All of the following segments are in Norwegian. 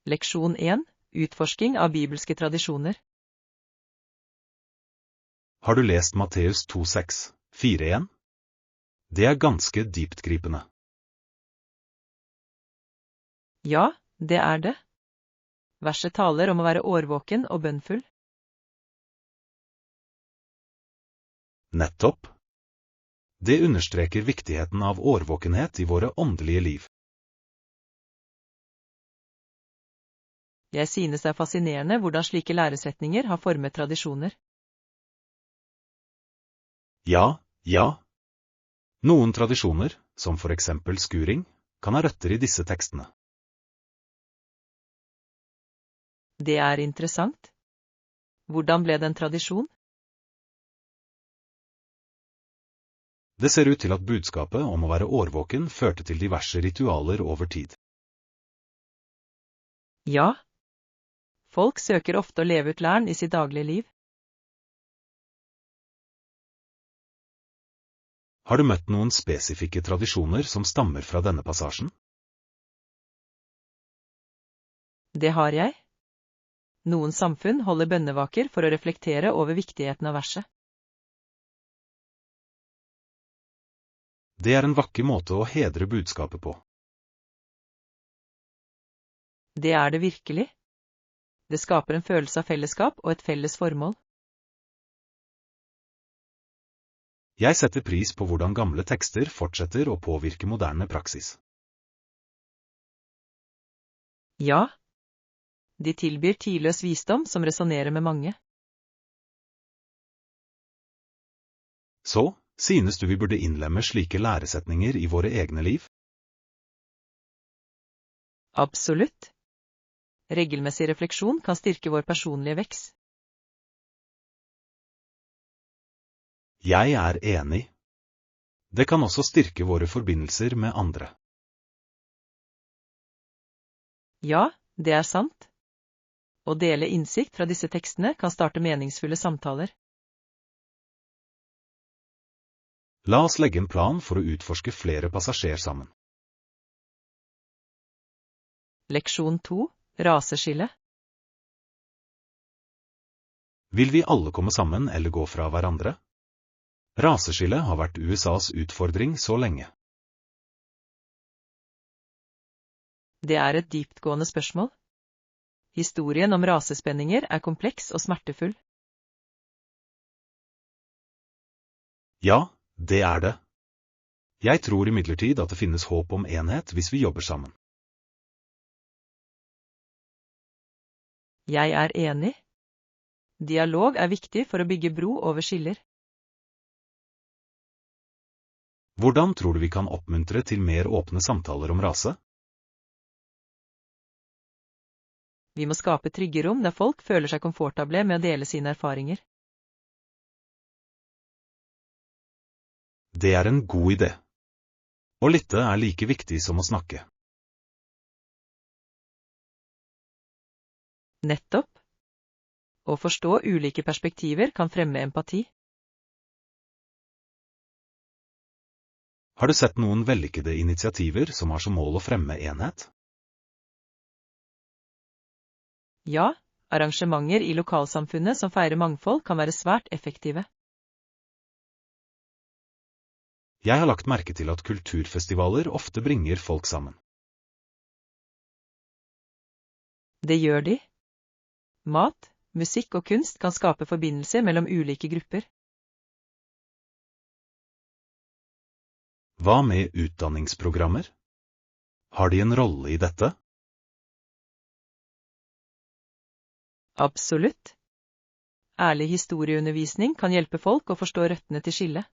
Leksjon 1. Utforsking av bibelske tradisjoner. Har du lest Matteus 2,6, 4,1? Det er ganske dyptgripende. Ja, det er det. Verset taler om å være årvåken og bønnfull. Nettopp. Det understreker viktigheten av årvåkenhet i våre åndelige liv. Jeg synes det er fascinerende hvordan slike læresetninger har formet tradisjoner. Ja. Noen tradisjoner, som for eksempel skuring, kan ha røtter i disse tekstene. Det er interessant. Hvordan ble det en tradisjon? Det ser ut til at budskapet om å være årvåken førte til diverse ritualer over tid. Ja. Folk søker ofte å leve ut læren i sitt daglige liv. Har du møtt noen spesifikke tradisjoner som stammer fra denne passasjen? Det har jeg. Noen samfunn holder bønnevaker for å reflektere over viktigheten av verset. Det er en vakker måte å hedre budskapet på. Det er det virkelig. Det skaper en følelse av fellesskap og et felles formål. Jeg setter pris på hvordan gamle tekster fortsetter å påvirke moderne praksis. Ja. De tilbyr tidløs visdom som resonerer med mange. Så, synes du vi burde innlemme slike læresetninger i våre egne liv? Absolutt. Regelmessig refleksjon kan styrke vår personlige vekst. Jeg er enig. Det kan også styrke våre forbindelser med andre. Ja, det er sant. Å dele innsikt fra disse tekstene kan starte meningsfulle samtaler. La oss legge en plan for å utforske flere passasjer sammen. Leksjon 2. Raseskille. Vil vi alle komme sammen eller gå fra hverandre? Raseskille har vært USAs utfordring så lenge. Det er et dyptgående spørsmål. Historien om rasespenninger er kompleks og smertefull. Ja, det er det. Jeg tror imidlertid at det finnes håp om enhet hvis vi jobber sammen. Jeg er enig. Dialog er viktig for å bygge bro over skiller. Hvordan tror du vi kan oppmuntre til mer åpne samtaler om rase? Vi må skape trygge rom der folk føler seg komfortable med å dele sine erfaringer. Det er en god idé. Å lytte er like viktig som å snakke. Nettopp. Å forstå ulike perspektiver kan fremme empati. Har du sett noen vellykkede initiativer som har som mål å fremme enhet? Ja, arrangementer i lokalsamfunnet som feirer mangfold kan være svært effektive. Jeg har lagt merke til at kulturfestivaler ofte bringer folk sammen. Det gjør de. Mat, musikk og kunst kan skape forbindelser mellom ulike grupper. Hva med utdanningsprogrammer? Har de en rolle i dette? Absolutt. Ærlig historieundervisning kan hjelpe folk å forstå røttene til skillet.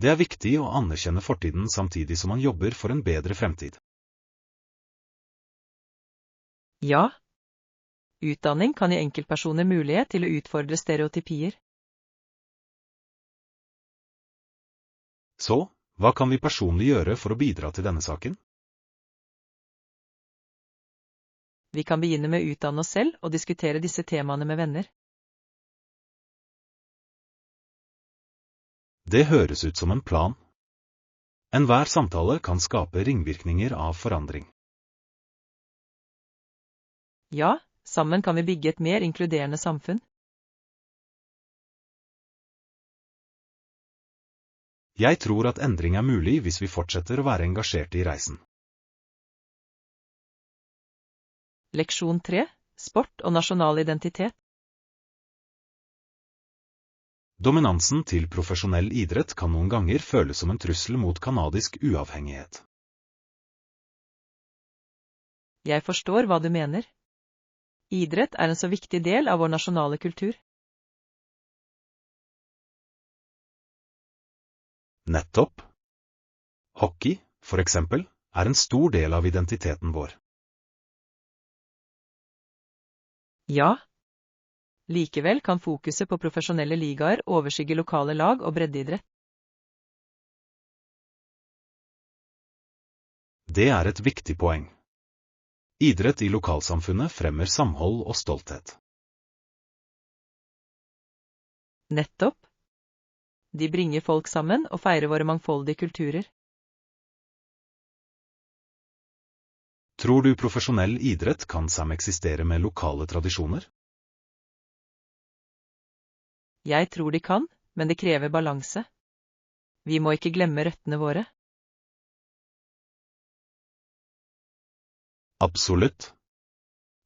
Det er viktig å anerkjenne fortiden samtidig som man jobber for en bedre fremtid. Ja. Utdanning kan gi enkeltpersoner mulighet til å utfordre stereotypier. Så, hva kan vi personlig gjøre for å bidra til denne saken? Vi kan begynne med å utdanne oss selv og diskutere disse temaene med venner. Det høres ut som en plan. Enhver samtale kan skape ringvirkninger av forandring. Ja, sammen kan vi bygge et mer inkluderende samfunn. Jeg tror at endring er mulig hvis vi fortsetter å være engasjerte i reisen. Leksjon 3. Sport og nasjonal identitet. Dominansen til profesjonell idrett kan noen ganger føles som en trussel mot kanadisk uavhengighet. Jeg forstår hva du mener. Idrett er en så viktig del av vår nasjonale kultur. Nettopp. Hockey, for eksempel, er en stor del av identiteten vår. Ja. Likevel kan fokuset på profesjonelle ligaer overskygge lokale lag og breddeidrett. Det er et viktig poeng. Idrett i lokalsamfunnet fremmer samhold og stolthet. Nettopp. De bringer folk sammen og feirer våre mangfoldige kulturer. Tror du profesjonell idrett kan sameksistere med lokale tradisjoner? Jeg tror de kan, men det krever balanse. Vi må ikke glemme røttene våre. Absolutt.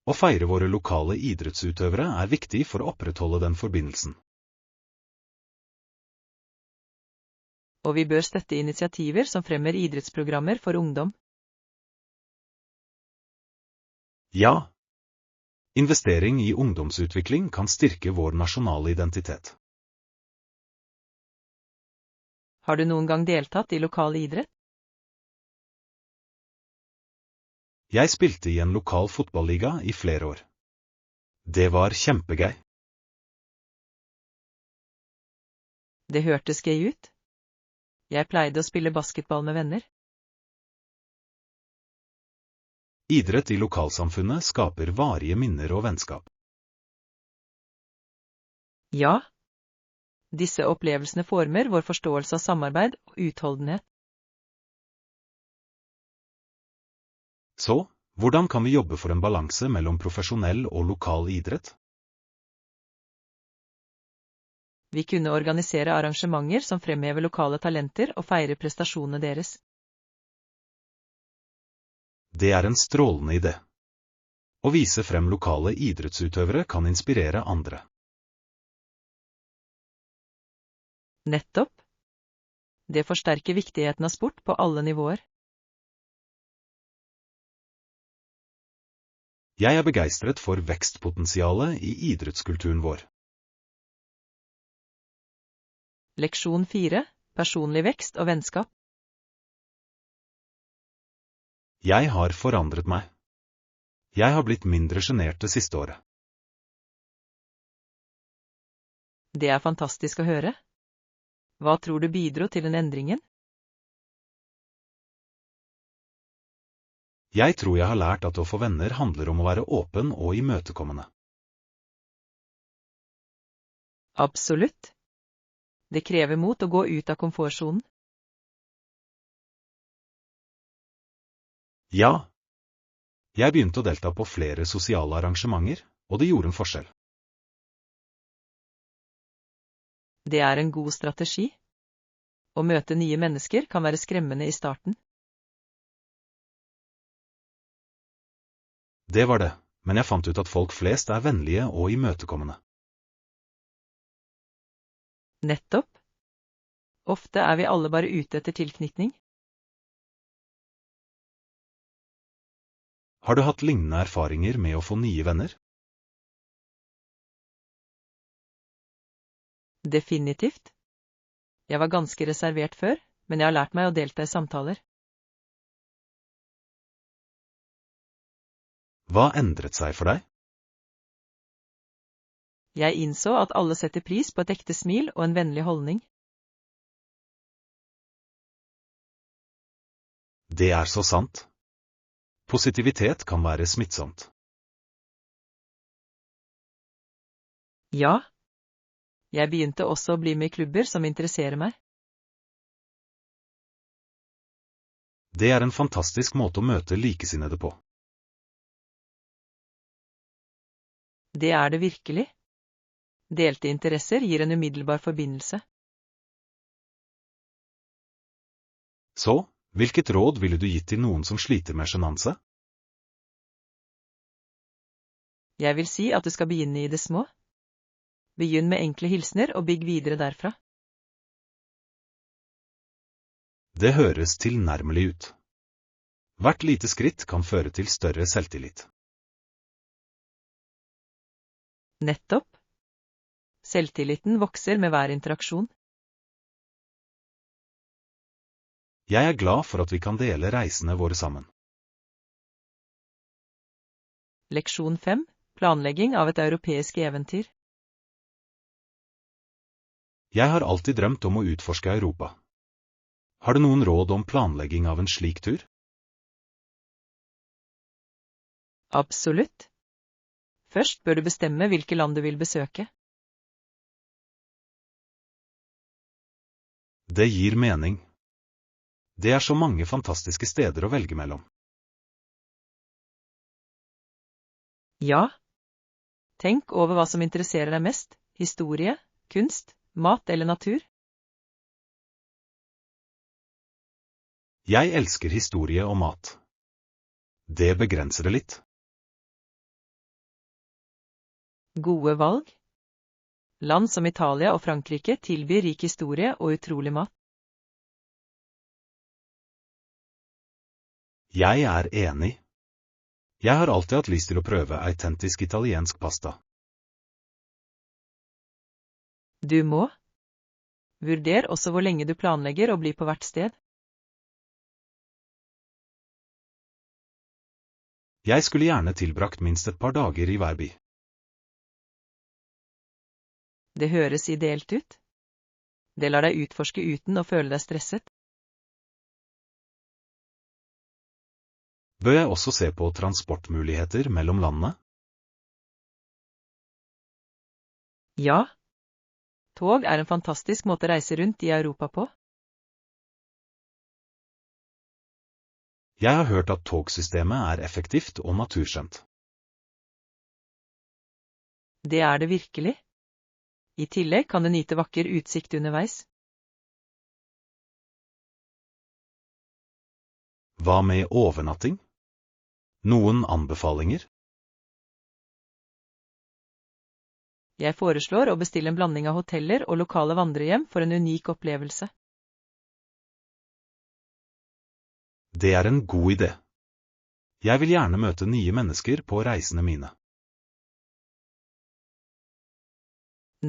Å feire våre lokale idrettsutøvere er viktig for å opprettholde den forbindelsen. Og vi bør støtte initiativer som fremmer idrettsprogrammer for ungdom. Ja. Investering i ungdomsutvikling kan styrke vår nasjonale identitet. Har du noen gang deltatt i lokal idrett? Jeg spilte i en lokal fotballiga i flere år. Det var kjempegøy. Det hørtes gøy ut. Jeg pleide å spille basketball med venner. Idrett i lokalsamfunnet skaper varige minner og vennskap. Ja. Disse opplevelsene former vår forståelse av samarbeid og utholdenhet. Så, hvordan kan vi jobbe for en balanse mellom profesjonell og lokal idrett? Vi kunne organisere arrangementer som fremhever lokale talenter og feirer prestasjonene deres. Det er en strålende idé. Å vise frem lokale idrettsutøvere kan inspirere andre. Nettopp. Det forsterker viktigheten av sport på alle nivåer. Jeg er begeistret for vekstpotensialet i idrettskulturen vår. Leksjon 4. Personlig vekst og vennskap. Jeg har forandret meg. Jeg har blitt mindre sjenert det siste året. Det er fantastisk å høre. Hva tror du bidro til den endringen? Jeg tror jeg har lært at å få venner handler om å være åpen og imøtekommende. Absolutt. Det krever mot å gå ut av komfortsonen. Ja. Jeg begynte å delta på flere sosiale arrangementer, og det gjorde en forskjell. Det er en god strategi. Å møte nye mennesker kan være skremmende i starten. Det var det, men jeg fant ut at folk flest er vennlige og imøtekommende. Nettopp. Ofte er vi alle bare ute etter tilknytning. Har du hatt lignende erfaringer med å få nye venner? Definitivt. Jeg var ganske reservert før, men jeg har lært meg å delta i samtaler. Hva endret seg for deg? Jeg innså at alle setter pris på et ekte smil og en vennlig holdning. Det er så sant. Positivitet kan være smittsomt. Ja. Jeg begynte også å bli med i klubber som interesserer meg. Det er en fantastisk måte å møte likesinnede på. Det er det virkelig. Delte interesser gir en umiddelbar forbindelse. Så, hvilket råd ville du gitt til noen som sliter med sjenanse? Jeg vil si at du skal begynne i det små. Begynn med enkle hilsener og bygg videre derfra. Det høres tilnærmelig ut. Hvert lite skritt kan føre til større selvtillit. Nettopp. Selvtilliten vokser med hver interaksjon. Jeg er glad for at vi kan dele reisene våre sammen. Leksjon 5. Planlegging av et europeisk eventyr. Jeg har alltid drømt om å utforske Europa. Har du noen råd om planlegging av en slik tur? Absolutt. Først bør du bestemme hvilke land du vil besøke. Det gir mening. Det er så mange fantastiske steder å velge mellom. Ja. Tenk over hva som interesserer deg mest, historie, kunst, mat eller natur. Jeg elsker historie og mat. Det begrenser det litt. Gode valg. Land som Italia og Frankrike tilbyr rik historie og utrolig mat. Jeg er enig. Jeg har alltid hatt lyst til å prøve autentisk italiensk pasta. Du må. Vurder også hvor lenge du planlegger å bli på hvert sted. Jeg skulle gjerne tilbrakt minst et par dager i hver by. Det høres ideelt ut. Det lar deg utforske uten å føle deg stresset. Bør jeg også se på transportmuligheter mellom landene? Ja. Tog er en fantastisk måte å reise rundt i Europa på. Jeg har hørt at togsystemet er effektivt og naturskjønt. Det er det virkelig. I tillegg kan du nyte vakker utsikt underveis. Hva med overnatting? Noen anbefalinger? Jeg foreslår å bestille en blanding av hoteller og lokale vandrehjem for en unik opplevelse. Det er en god idé. Jeg vil gjerne møte nye mennesker på reisene mine.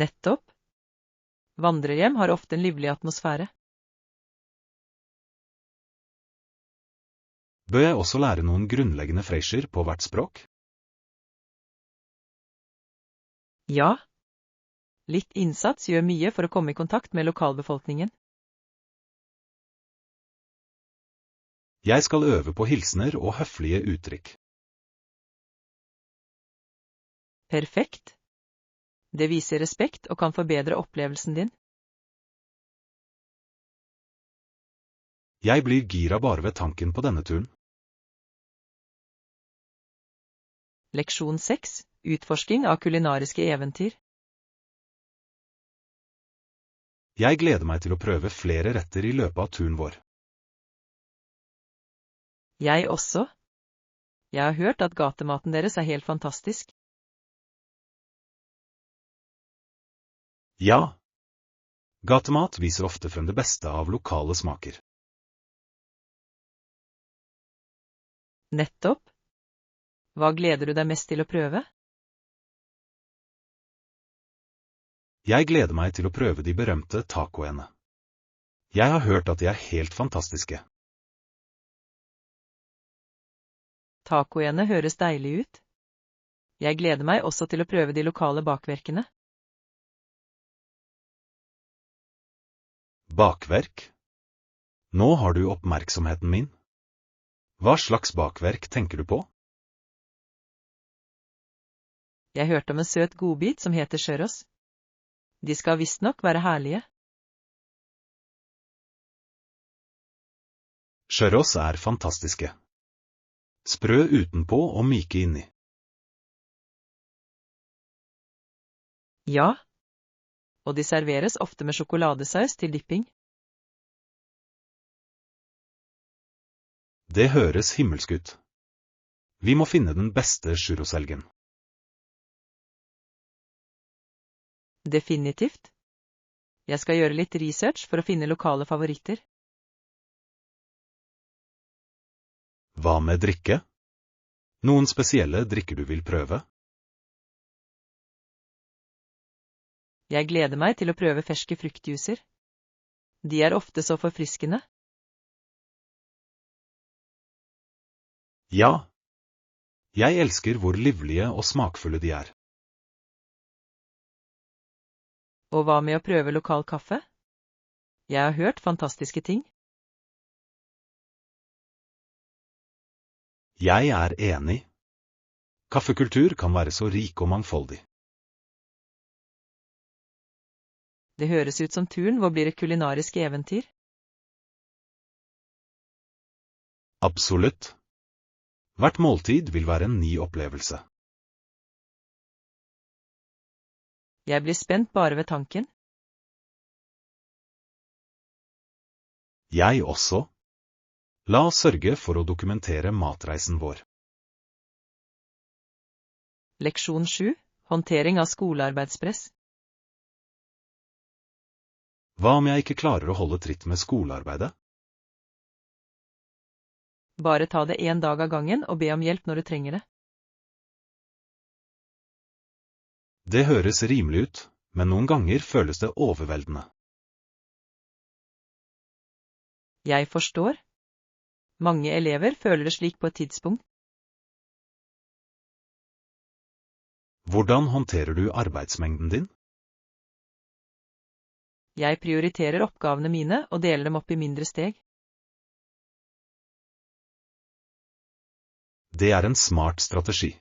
Nettopp. Vandrehjem har ofte en livlig atmosfære. Bør jeg også lære noen grunnleggende freischer på hvert språk? Ja. Litt innsats gjør mye for å komme i kontakt med lokalbefolkningen. Jeg skal øve på hilsener og høflige uttrykk. Perfekt. Det viser respekt og kan forbedre opplevelsen din. Jeg blir gira bare ved tanken på denne turen. Leksjon 6. Utforsking av kulinariske eventyr. Jeg gleder meg til å prøve flere retter i løpet av turen vår. Jeg også. Jeg har hørt at gatematen deres er helt fantastisk. Ja. Gatemat viser ofte frem det beste av lokale smaker. Nettopp. Hva gleder du deg mest til å prøve? Jeg gleder meg til å prøve de berømte tacoene. Jeg har hørt at de er helt fantastiske. Tacoene høres deilig ut. Jeg gleder meg også til å prøve de lokale bakverkene. Bakverk? Nå har du oppmerksomheten min. Hva slags bakverk tenker du på? Jeg hørte om en søt godbit som heter churros. De skal visst nok være herlige. Churros er fantastiske. Sprø utenpå og myke inni. Ja, og de serveres ofte med sjokoladesaus til dipping. Det høres himmelsk ut. Vi må finne den beste churroselgen. Definitivt. Jeg skal gjøre litt research for å finne lokale favoritter. Hva med drikke? Noen spesielle drikker du vil prøve? Jeg gleder meg til å prøve ferske fruktjuicer. De er ofte så forfriskende. Ja. Jeg elsker hvor livlige og smakfulle de er. Og hva med å prøve lokal kaffe? Jeg har hørt fantastiske ting. Jeg er enig. Kaffekultur kan være så rik og mangfoldig. Det høres ut som turen vår blir et kulinarisk eventyr. Absolutt. Hvert måltid vil være en ny opplevelse. Jeg blir spent bare ved tanken. Jeg også. La oss sørge for å dokumentere matreisen vår. Leksjon 7. Håndtering av skolearbeidspress. Hva om jeg ikke klarer å holde tritt med skolearbeidet? Bare ta det en dag av gangen og be om hjelp når du trenger det. Det høres rimelig ut, men noen ganger føles det overveldende. Jeg forstår. Mange elever føler det slik på et tidspunkt. Hvordan håndterer du arbeidsmengden din? Jeg prioriterer oppgavene mine og deler dem opp i mindre steg. Det er en smart strategi.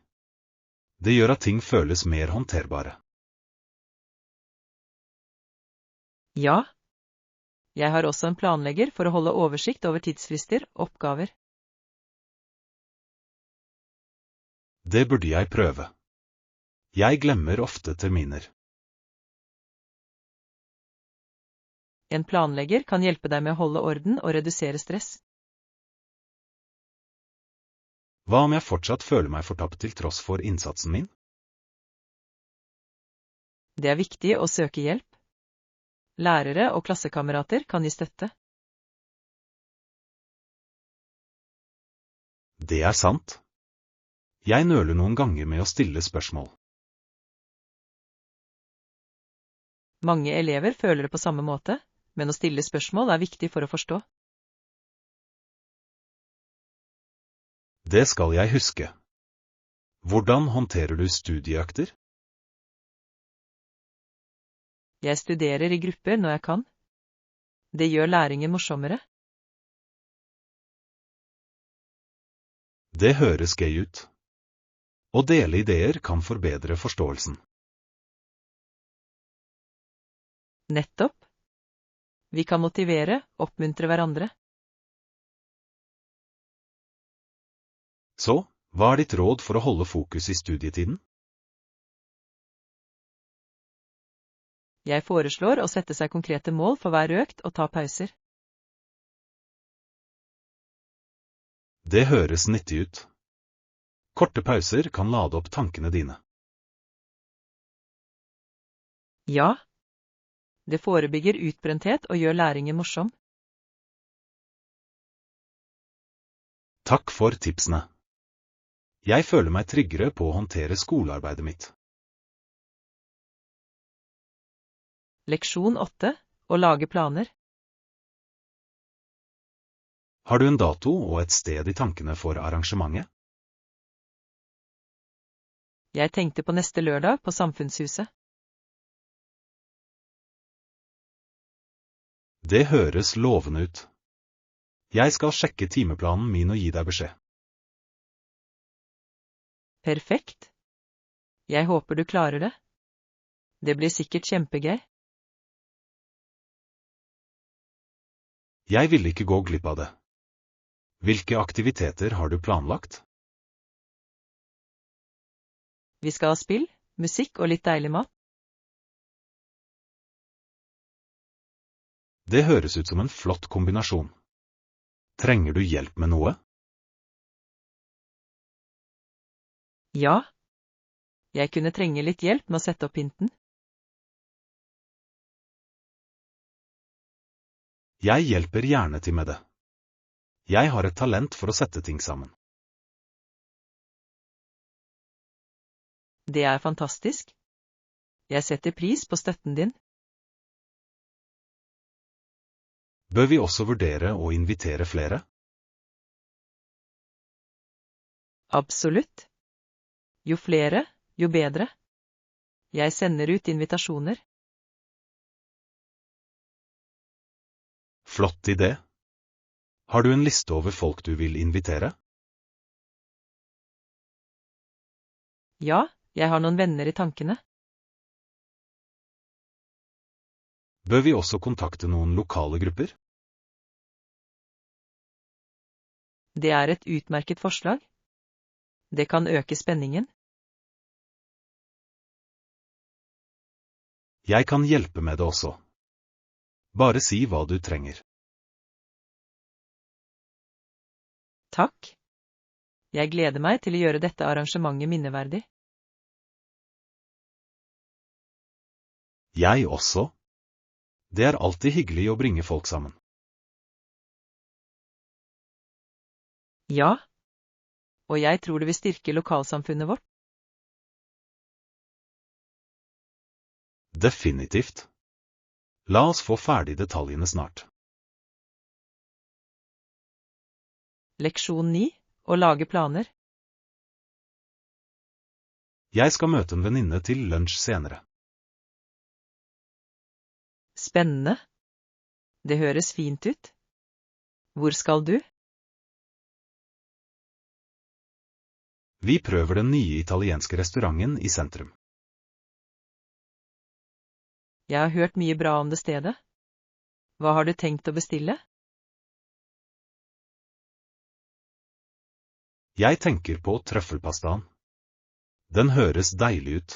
Det gjør at ting føles mer håndterbare. Ja. Jeg har også en planlegger for å holde oversikt over tidsfrister og oppgaver. Det burde jeg prøve. Jeg glemmer ofte terminer. En planlegger kan hjelpe deg med å holde orden og redusere stress. Hva om jeg fortsatt føler meg fortapt til tross for innsatsen min? Det er viktig å søke hjelp. Lærere og klassekamerater kan gi støtte. Det er sant. Jeg nøler noen ganger med å stille spørsmål. Mange elever føler det på samme måte, men å stille spørsmål er viktig for å forstå. Det skal jeg huske. Hvordan håndterer du studieøkter? Jeg studerer i grupper når jeg kan. Det gjør læringen morsommere. Det høres gøy ut. Å dele ideer kan forbedre forståelsen. Nettopp. Vi kan motivere, oppmuntre hverandre. Så, hva er ditt råd for å holde fokus i studietiden? Jeg foreslår å sette seg konkrete mål for hver økt og ta pauser. Det høres nyttig ut. Korte pauser kan lade opp tankene dine. Ja. Det forebygger utbrenthet og gjør læringen morsom. Takk for tipsene. Jeg føler meg tryggere på å håndtere skolearbeidet mitt. Leksjon 8. Å lage planer. Har du en dato og et sted i tankene for arrangementet? Jeg tenkte på neste lørdag på Samfunnshuset. Det høres lovende ut. Jeg skal sjekke timeplanen min og gi deg beskjed. Perfekt. Jeg håper du klarer det. Det blir sikkert kjempegøy. Jeg vil ikke gå glipp av det. Hvilke aktiviteter har du planlagt? Vi skal ha spill, musikk og litt deilig mat. Det høres ut som en flott kombinasjon. Trenger du hjelp med noe? Ja. Jeg kunne trenge litt hjelp med å sette opp pynten. Jeg hjelper gjerne til med det. Jeg har et talent for å sette ting sammen. Det er fantastisk. Jeg setter pris på støtten din. Bør vi også vurdere å invitere flere? Absolutt. Jo flere, jo bedre. Jeg sender ut invitasjoner. Flott idé. Har du en liste over folk du vil invitere? Ja, jeg har noen venner i tankene. Bør vi også kontakte noen lokale grupper? Det er et utmerket forslag. Det kan øke spenningen. Jeg kan hjelpe med det også. Bare si hva du trenger. Takk. Jeg gleder meg til å gjøre dette arrangementet minneverdig. Jeg også. Det er alltid hyggelig å bringe folk sammen. Ja. Og jeg tror det vil styrke lokalsamfunnet vårt. Definitivt. La oss få ferdig detaljene snart. Leksjon 9. Å lage planer. Jeg skal møte en venninne til lunsj senere. Spennende. Det høres fint ut. Hvor skal du? Vi prøver den nye italienske restauranten i sentrum. Jeg har hørt mye bra om det stedet. Hva har du tenkt å bestille? Jeg tenker på trøffelpastaen. Den høres deilig ut.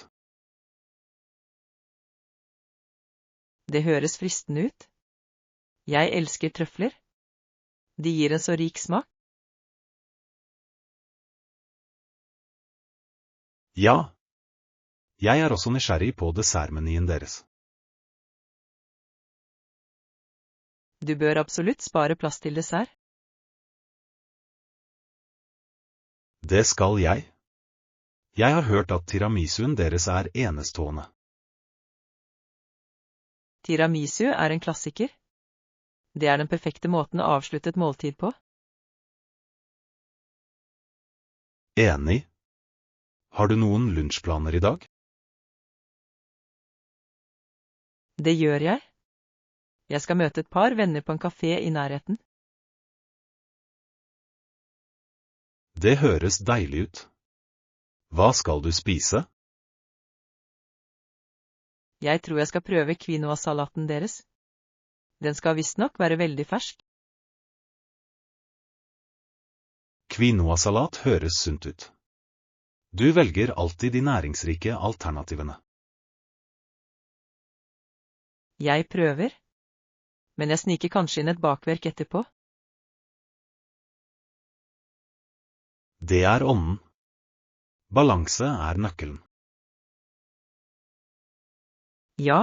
Det høres fristende ut. Jeg elsker trøfler. De gir en så rik smak. Ja. Jeg er også nysgjerrig på dessertmenyen deres. Du bør absolutt spare plass til dessert. Det skal jeg. Jeg har hørt at tiramisuen deres er enestående. Tiramisu er en klassiker. Det er den perfekte måten å avslutte et måltid på. Enig. Har du noen lunsjplaner i dag? Det gjør jeg. Jeg skal møte et par venner på en kafé i nærheten. Det høres deilig ut. Hva skal du spise? Jeg tror jeg skal prøve quinoa-salaten deres. Den skal visstnok være veldig fersk. Quinoa-salat høres sunt ut. Du velger alltid de næringsrike alternativene. Jeg prøver. Men jeg sniker kanskje inn et bakverk etterpå. Det er ånden. Balanse er nøkkelen. Ja.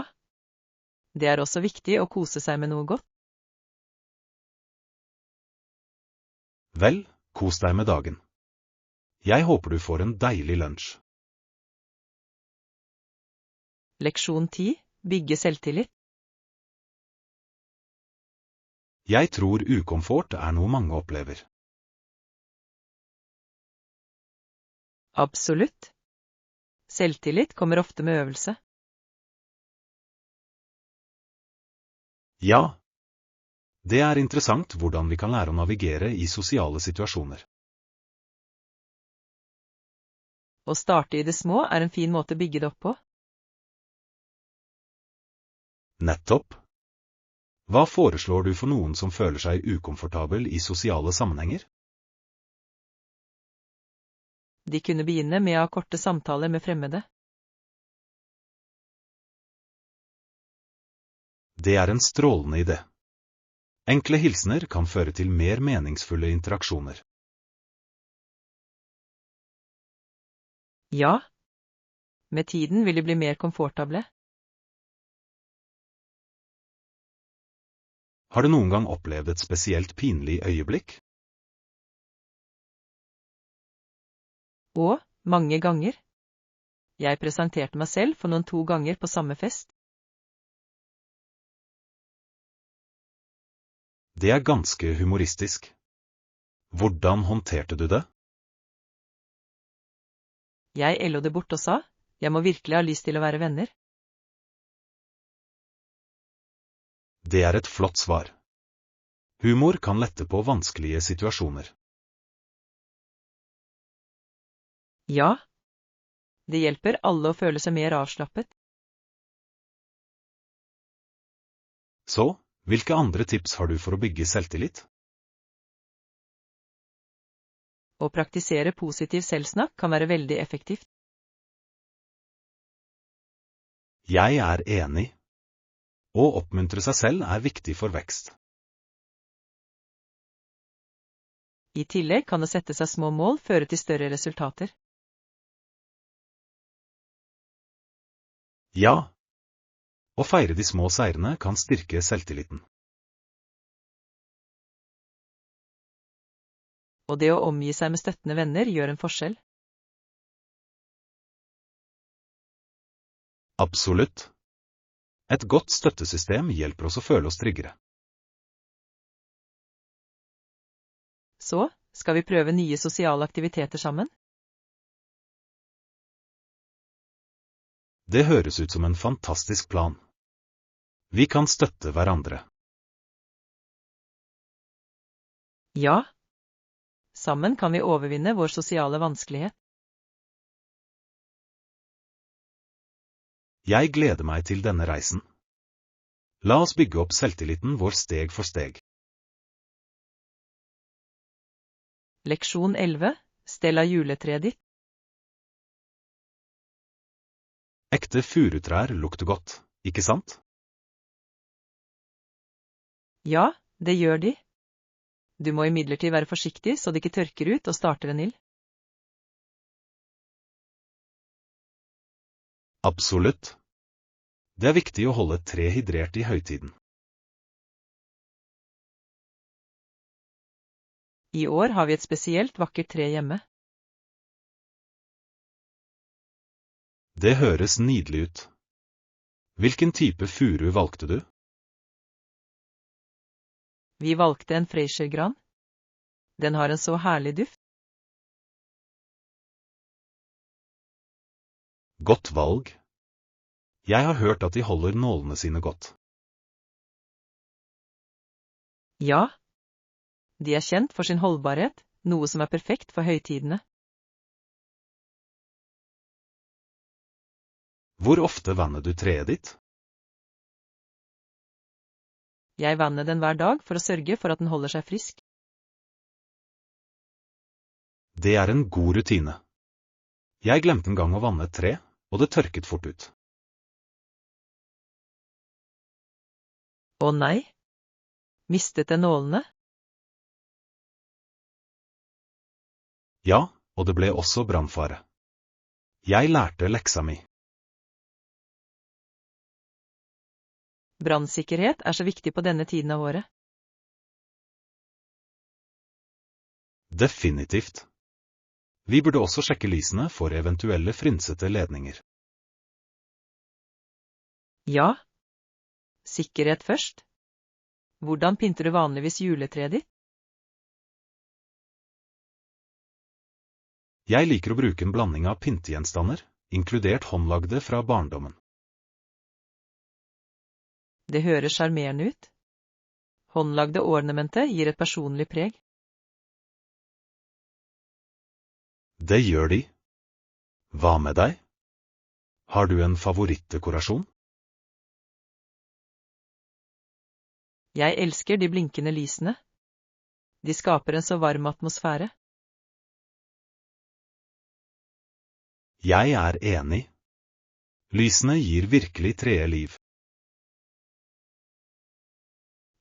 Det er også viktig å kose seg med noe godt. Vel, kos deg med dagen. Jeg håper du får en deilig lunsj. Leksjon 10. Bygge selvtillit. Jeg tror ukomfort er noe mange opplever. Absolutt. Selvtillit kommer ofte med øvelse. Ja. Det er interessant hvordan vi kan lære å navigere i sosiale situasjoner. Å starte i det små er en fin måte å bygge det opp på. Nettopp. Hva foreslår du for noen som føler seg ukomfortabel i sosiale sammenhenger? De kunne begynne med å ha korte samtaler med fremmede. Det er en strålende idé. Enkle hilsener kan føre til mer meningsfulle interaksjoner. Ja, med tiden vil de bli mer komfortable. Har du noen gang opplevd et spesielt pinlig øyeblikk? Og, mange ganger. Jeg presenterte meg selv for noen 2 ganger på samme fest. Det er ganske humoristisk. Hvordan håndterte du det? Jeg lo det bort og sa, jeg må virkelig ha lyst til å være venner. Det er et flott svar. Humor kan lette på vanskelige situasjoner. Ja, det hjelper alle å føle seg mer avslappet. Så, hvilke andre tips har du for å bygge selvtillit? Å praktisere positiv selvsnakk kan være veldig effektivt. Jeg er enig. Å oppmuntre seg selv er viktig for vekst. I tillegg kan å sette seg små mål føre til større resultater. Ja. Å feire de små seirene kan styrke selvtilliten. Og det å omgi seg med støttende venner gjør en forskjell. Absolutt. Et godt støttesystem hjelper oss å føle oss tryggere. Så, skal vi prøve nye sosiale aktiviteter sammen? Det høres ut som en fantastisk plan. Vi kan støtte hverandre. Ja. Sammen kan vi overvinne vår sosiale vanskelighet. Jeg gleder meg til denne reisen. La oss bygge opp selvtilliten vår steg for steg. Leksjon 11. Stell av juletreet ditt. Ekte furutrær lukter godt, ikke sant? Ja, det gjør de. Du må imidlertid være forsiktig så det ikke tørker ut og starter en ild. Absolutt. Det er viktig å holde et tre hydrert i høytiden. I år har vi et spesielt vakkert tre hjemme. Det høres nydelig ut. Hvilken type furu valgte du? Vi valgte en freischergran. Den har en så herlig duft. Godt valg. Jeg har hørt at de holder nålene sine godt. Ja. De er kjent for sin holdbarhet, noe som er perfekt for høytidene. Hvor ofte vanner du treet ditt? Jeg vanner den hver dag for å sørge for at den holder seg frisk. Det er en god rutine. Jeg glemte en gang å vanne et tre, og det tørket fort ut. Å nei. Mistet den nålene? Ja, og det ble også brannfare. Jeg lærte leksa mi. Brannsikkerhet er så viktig på denne tiden av året. Definitivt. Vi burde også sjekke lysene for eventuelle frynsete ledninger. Ja. Sikkerhet først. Hvordan pynter du vanligvis juletreet ditt? Jeg liker å bruke en blanding av pyntegjenstander, inkludert håndlagde fra barndommen. Det høres sjarmerende ut. Håndlagde ornamenter gir et personlig preg. Det gjør de. Hva med deg? Har du en favorittdekorasjon? Jeg elsker de blinkende lysene. De skaper en så varm atmosfære. Jeg er enig. Lysene gir virkelig treet liv.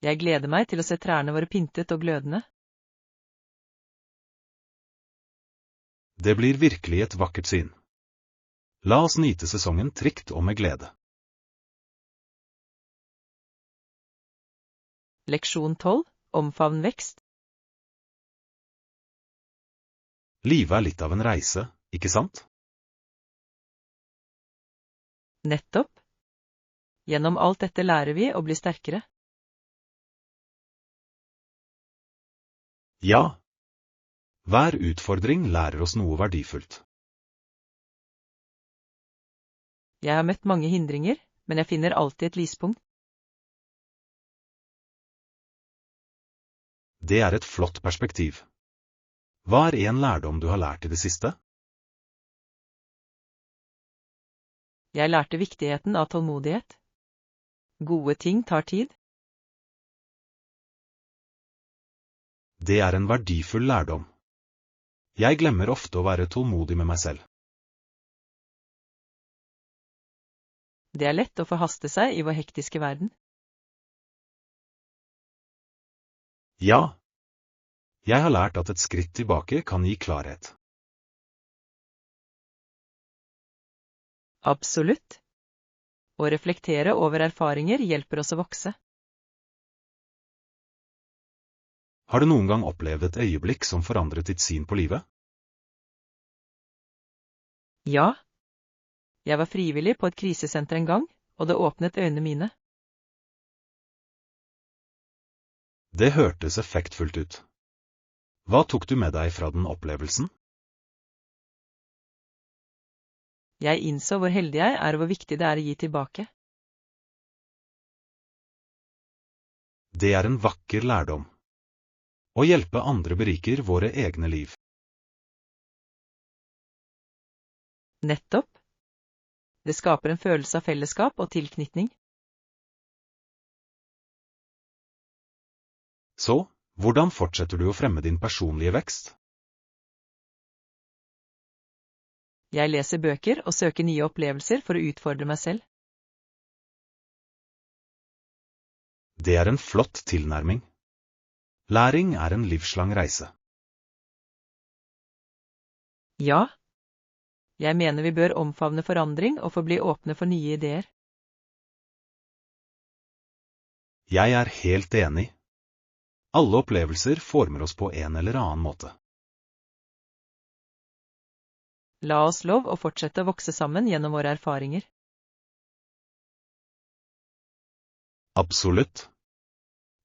Jeg gleder meg til å se trærne våre pyntet og glødende. Det blir virkelig et vakkert syn. La oss nyte sesongen trygt og med glede. Leksjon 12. Omfavn vekst. Livet er litt av en reise, ikke sant? Nettopp. Gjennom alt dette lærer vi å bli sterkere. Ja. Hver utfordring lærer oss noe verdifullt. Jeg har møtt mange hindringer, men jeg finner alltid et lyspunkt. Det er et flott perspektiv. Hva er en lærdom du har lært i det siste? Jeg lærte viktigheten av tålmodighet. Gode ting tar tid. Det er en verdifull lærdom. Jeg glemmer ofte å være tålmodig med meg selv. Det er lett å forhaste seg i vår hektiske verden. Ja. Jeg har lært at et skritt tilbake kan gi klarhet. Absolutt. Å reflektere over erfaringer hjelper oss å vokse. Har du noen gang opplevd et øyeblikk som forandret ditt syn på livet? Ja. Jeg var frivillig på et krisesenter en gang, og det åpnet øynene mine. Det hørtes effektfullt ut. Hva tok du med deg fra den opplevelsen? Jeg innså hvor heldig jeg er og hvor viktig det er å gi tilbake. Det er en vakker lærdom. Å hjelpe andre beriker våre egne liv. Nettopp. Det skaper en følelse av fellesskap og tilknytning. Så, hvordan fortsetter du å fremme din personlige vekst? Jeg leser bøker og søker nye opplevelser for å utfordre meg selv. Det er en flott tilnærming. Læring er en livslang reise. Ja. Jeg mener vi bør omfavne forandring og forbli åpne for nye ideer. Jeg er helt enig. Alle opplevelser former oss på en eller annen måte. La oss lov å fortsette å vokse sammen gjennom våre erfaringer. Absolutt.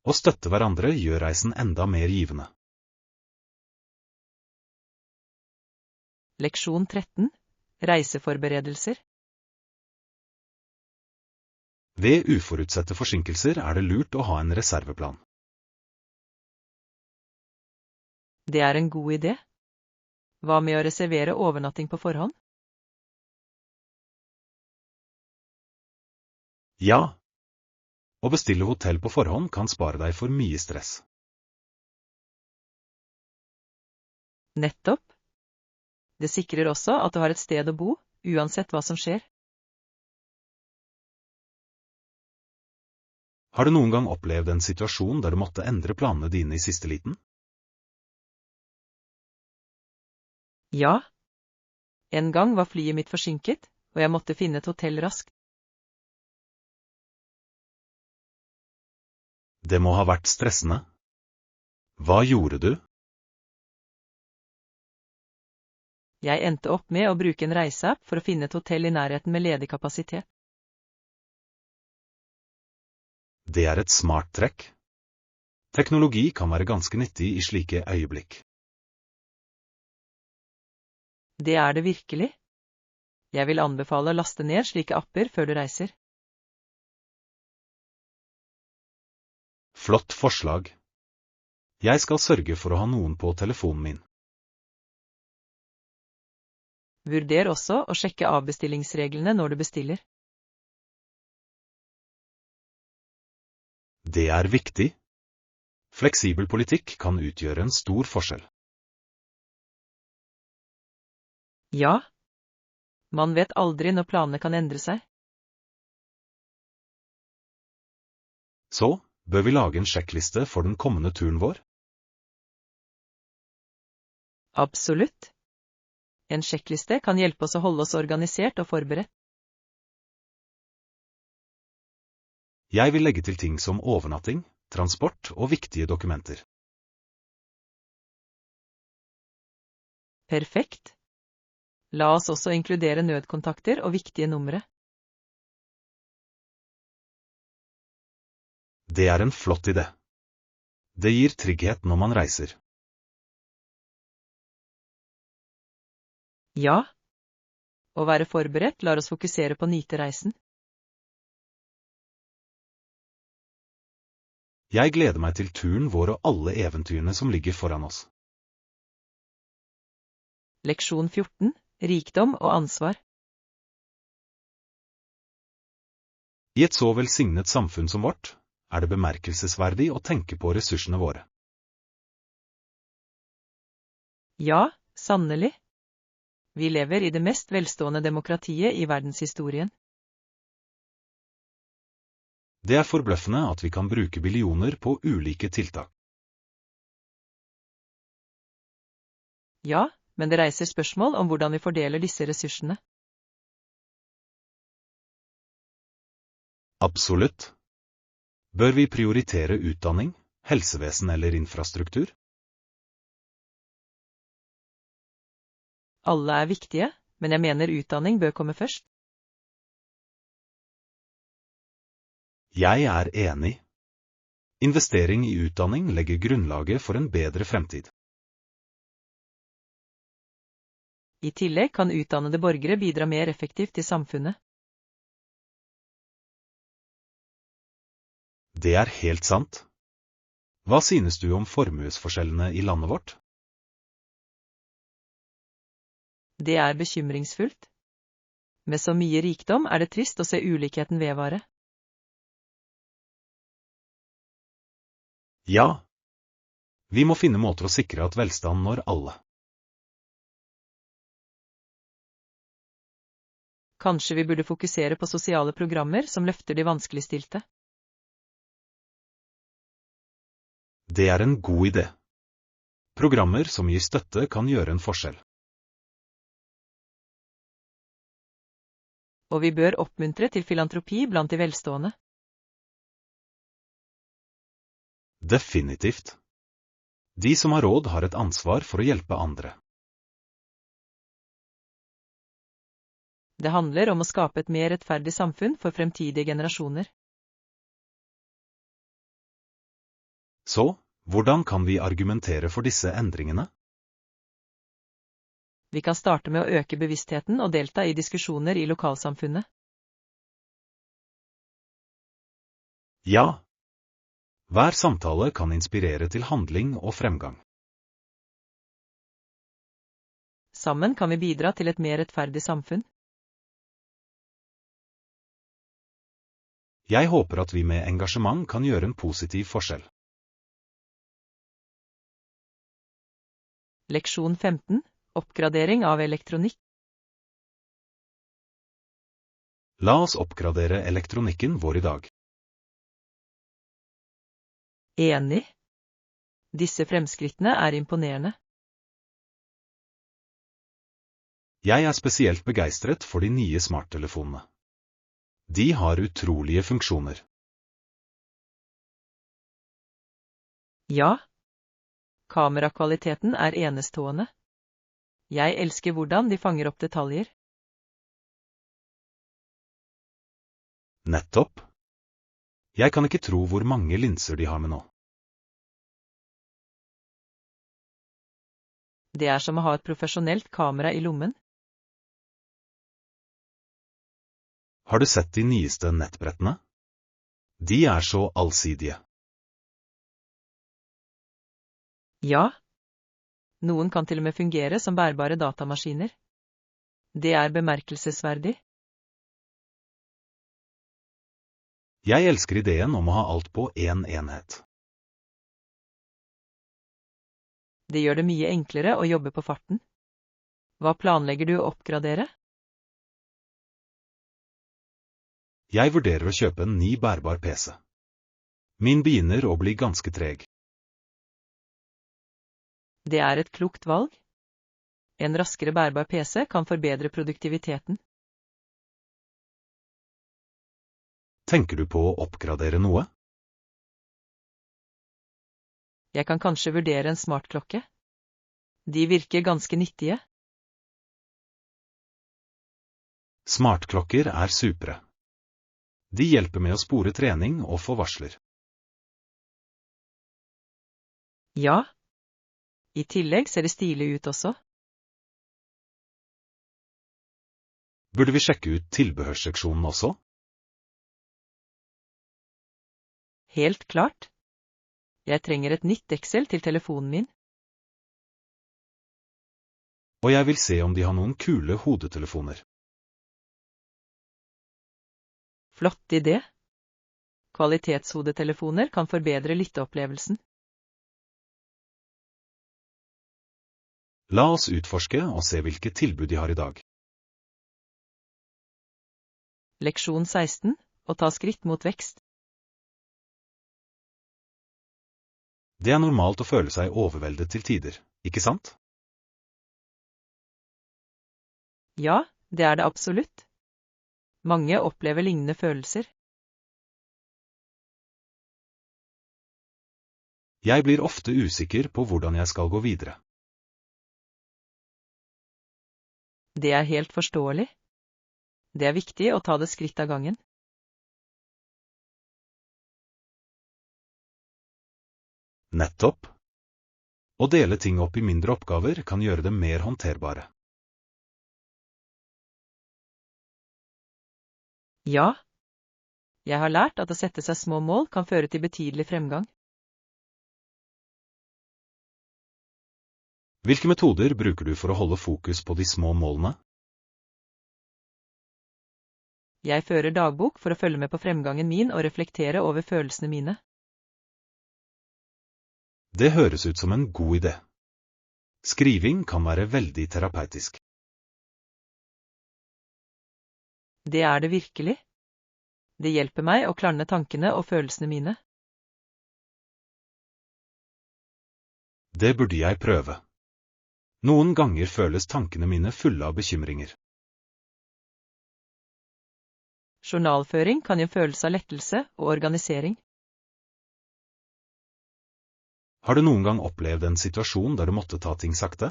Å støtte hverandre gjør reisen enda mer givende. Leksjon 13. Reiseforberedelser. Ved uforutsette forsinkelser er det lurt å ha en reserveplan. Det er en god idé. Hva med å reservere overnatting på forhånd? Ja. Å bestille hotell på forhånd kan spare deg for mye stress. Nettopp. Det sikrer også at du har et sted å bo, uansett hva som skjer. Har du noen gang opplevd en situasjon der du måtte endre planene dine i siste liten? Ja. En gang var flyet mitt forsinket, og jeg måtte finne et hotell raskt. Det må ha vært stressende. Hva gjorde du? Jeg endte opp med å bruke en reiseapp for å finne et hotell i nærheten med ledig kapasitet. Det er et smart trekk. Teknologi kan være ganske nyttig i slike øyeblikk. Det er det virkelig. Jeg vil anbefale å laste ned slike apper før du reiser. Flott forslag. Jeg skal sørge for å ha noen på telefonen min. Vurder også å sjekke avbestillingsreglene når du bestiller. Det er viktig. Fleksibel politikk kan utgjøre en stor forskjell. Ja. Man vet aldri når planene kan endre seg. Så, bør vi lage en sjekkliste for den kommende turen vår? Absolutt. En sjekkliste kan hjelpe oss å holde oss organisert og forberedt. Jeg vil legge til ting som overnatting, transport og viktige dokumenter. Perfekt. La oss også inkludere nødkontakter og viktige numre. Det er en flott idé. Det gir trygghet når man reiser. Ja. Å være forberedt lar oss fokusere på å nyte reisen. Jeg gleder meg til turen vår og alle eventyrene som ligger foran oss. Leksjon 14. Rikdom og ansvar. I et så velsignet samfunn som vårt, er det bemerkelsesverdig å tenke på ressursene våre. Ja, sannelig. Vi lever i det mest velstående demokratiet i verdenshistorien. Det er forbløffende at vi kan bruke billioner på ulike tiltak. Ja, men det reiser spørsmål om hvordan vi fordeler disse ressursene. Absolutt. Bør vi prioritere utdanning, helsevesen eller infrastruktur? Alle er viktige, men jeg mener utdanning bør komme først. Jeg er enig. Investering i utdanning legger grunnlaget for en bedre fremtid. I tillegg kan utdannede borgere bidra mer effektivt til samfunnet. Det er helt sant. Hva synes du om formuesforskjellene i landet vårt? Det er bekymringsfullt. Med så mye rikdom er det trist å se ulikheten vedvare. Ja. Vi må finne måter å sikre at velstand når alle. Kanskje vi burde fokusere på sosiale programmer som løfter de vanskeligstilte. Det er en god idé. Programmer som gir støtte kan gjøre en forskjell. Og vi bør oppmuntre til filantropi blant de velstående. Definitivt. De som har råd har et ansvar for å hjelpe andre. Det handler om å skape et mer rettferdig samfunn for fremtidige generasjoner. Så, hvordan kan vi argumentere for disse endringene? Vi kan starte med å øke bevisstheten og delta i diskusjoner i lokalsamfunnet. Ja. Hver samtale kan inspirere til handling og fremgang. Sammen kan vi bidra til et mer rettferdig samfunn. Jeg håper at vi med engasjement kan gjøre en positiv forskjell. Leksjon 15. Oppgradering av elektronikk. La oss oppgradere elektronikken vår i dag. Enig. Disse fremskrittene er imponerende. Jeg er spesielt begeistret for de nye smarttelefonene. De har utrolige funksjoner. Ja. Kamerakvaliteten er enestående. Jeg elsker hvordan de fanger opp detaljer. Nettopp. Jeg kan ikke tro hvor mange linser de har med nå. Det er som å ha et profesjonelt kamera i lommen. Har du sett de nyeste nettbrettene? De er så allsidige. Ja. Noen kan til og med fungere som bærbare datamaskiner. Det er bemerkelsesverdig. Jeg elsker ideen om å ha alt på én enhet. Det gjør det mye enklere å jobbe på farten. Hva planlegger du å oppgradere? Jeg vurderer å kjøpe en ny bærbar PC. Min begynner å bli ganske treg. Det er et klokt valg. En raskere bærbar PC kan forbedre produktiviteten. Tenker du på å oppgradere noe? Jeg kan kanskje vurdere en smartklokke. De virker ganske nyttige. Smartklokker er supre. De hjelper med å spore trening og få varsler. Ja. I tillegg ser det stilig ut også. Burde vi sjekke ut tilbehørsseksjonen også? Helt klart. Jeg trenger et nytt deksel til telefonen min. Og jeg vil se om de har noen kule hodetelefoner. Flott idé. Kvalitetshodetelefoner kan forbedre lytteopplevelsen. La oss utforske og se hvilke tilbud de har i dag. Leksjon 16. Å ta skritt mot vekst. Det er normalt å føle seg overveldet til tider, ikke sant? Ja, det er det absolutt. Mange opplever lignende følelser. Jeg blir ofte usikker på hvordan jeg skal gå videre. Det er helt forståelig. Det er viktig å ta det skritt av gangen. Nettopp. Å dele ting opp i mindre oppgaver kan gjøre dem mer håndterbare. Ja. Jeg har lært at å sette seg små mål kan føre til betydelig fremgang. Hvilke metoder bruker du for å holde fokus på de små målene? Jeg fører dagbok for å følge med på fremgangen min og reflektere over følelsene mine. Det høres ut som en god idé. Skriving kan være veldig terapeutisk. Det er det virkelig. Det hjelper meg å klarne tankene og følelsene mine. Det burde jeg prøve. Noen ganger føles tankene mine fulle av bekymringer. Journalføring kan gi en følelse av lettelse og organisering. Har du noen gang opplevd en situasjon der du måtte ta ting sakte?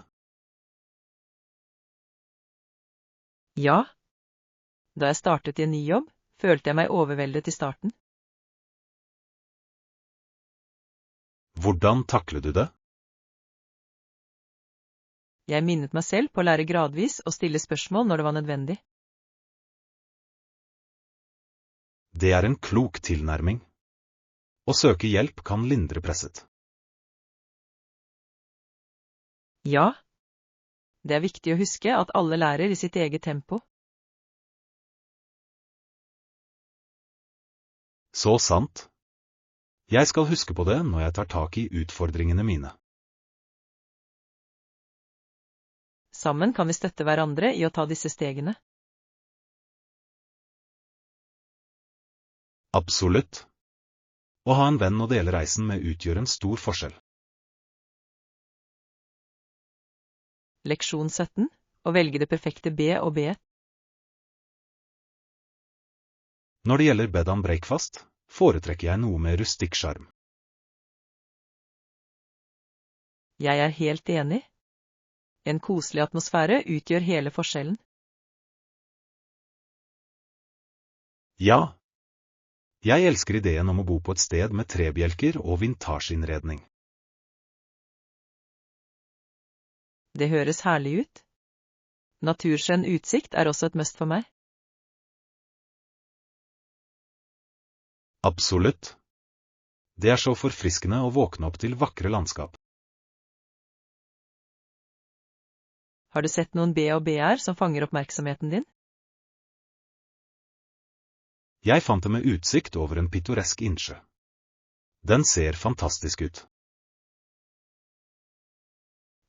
Ja. Da jeg startet i en ny jobb, følte jeg meg overveldet i starten. Hvordan takler du det? Jeg minnet meg selv på å lære gradvis og stille spørsmål når det var nødvendig. Det er en klok tilnærming. Å søke hjelp kan lindre presset. Ja. Det er viktig å huske at alle lærer i sitt eget tempo. Så sant. Jeg skal huske på det når jeg tar tak i utfordringene mine. Sammen kan vi støtte hverandre i å ta disse stegene. Absolutt. Å ha en venn å dele reisen med utgjør en stor forskjell. Leksjon 17. Å velge det perfekte B og B. Når det gjelder bed and breakfast, foretrekker jeg noe med rustikk sjarm. Jeg er helt enig. En koselig atmosfære utgjør hele forskjellen. Ja. Jeg elsker ideen om å bo på et sted med trebjelker og vintasjeinnredning. Det høres herlig ut. Naturskjønn utsikt er også et must for meg. Absolutt. Det er så forfriskende å våkne opp til vakre landskap. Har du sett noen B og B-er som fanger oppmerksomheten din? Jeg fant det med utsikt over en pittoresk innsjø. Den ser fantastisk ut.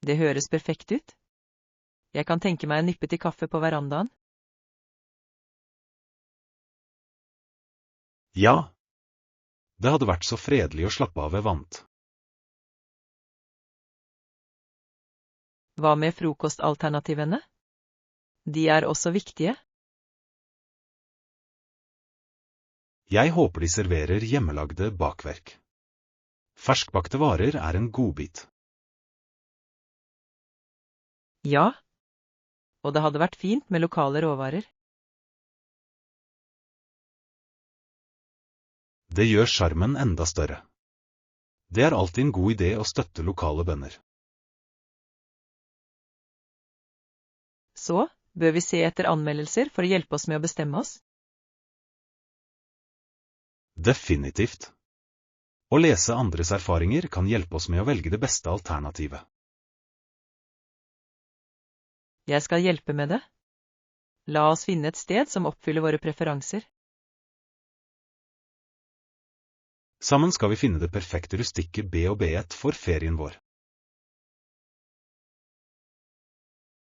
Det høres perfekt ut. Jeg kan tenke meg en nippe til kaffe på verandaen. Ja. Det hadde vært så fredelig å slappe av ved vannet. Hva med frokostalternativene? De er også viktige. Jeg håper de serverer hjemmelagde bakverk. Ferskbakte varer er en godbit. Ja, og det hadde vært fint med lokale råvarer. Det gjør sjarmen enda større. Det er alltid en god idé å støtte lokale bønder. Så bør vi se etter anmeldelser for å hjelpe oss med å bestemme oss. Definitivt. Å lese andres erfaringer kan hjelpe oss med å velge det beste alternativet. Jeg skal hjelpe med det. La oss finne et sted som oppfyller våre preferanser. Sammen skal vi finne det perfekte rustikke B&B-et for ferien vår.